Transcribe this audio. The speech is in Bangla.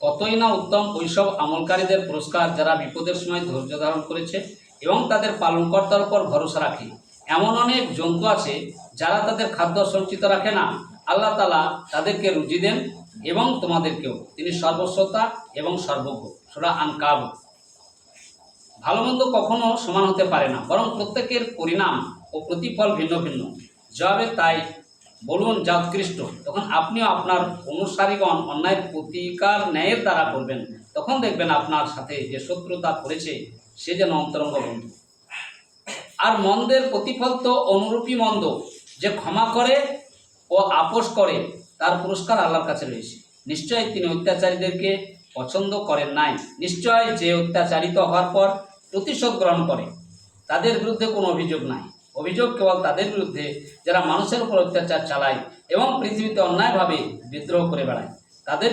কতই না উত্তম ওইসব আমলকারীদের পুরস্কার যারা বিপদের সময় ধৈর্য ধারণ করেছে এবং তাদের পালনকর্তার উপর ভরসা রাখে। এমন অনেক জন্তু আছে যারা তাদের খাদ্য সঞ্চিত রাখে না, আল্লাহ তাআলা তাদেরকে রুজি দেন এবং তোমাদেরকেও। তিনি সর্বশ্রোতা এবং সর্বজ্ঞ। সূরা আনকাব। ভালো মন্দ কখনো সমান হতে পারে না, বরং প্রত্যেকের পরিণাম ও প্রতিফল ভিন্ন ভিন্ন। জবাবে তাই বলুন যা উৎকৃষ্ট, তখন আপনিও আপনার অনুসারীগণ অন্যায়ের প্রতিকার ন্যায়ের দ্বারা করবেন। তখন দেখবেন আপনার সাথে যে শত্রুতা করেছে সে যেন অন্তরঙ্গ বন্ধু। আর মন্দের প্রতিফল তো অনুরূপী মন্দ। যে ক্ষমা করে ও আপোষ করে তার পুরস্কার আল্লাহর কাছে রয়েছে। নিশ্চয়ই তিনি অত্যাচারীদেরকে পছন্দ করেন নাই। নিশ্চয় যে অত্যাচারিত হওয়ার পর প্রতিশোধ গ্রহণ করে তাদের বিরুদ্ধে কোনো অভিযোগ নাই। অভিযোগ কেবল তাদের বিরুদ্ধে যারা মানুষের উপর অত্যাচার চালায় এবং পৃথিবীতে অন্যায়ভাবে বিদ্রোহ করে বেড়ায়। তাদের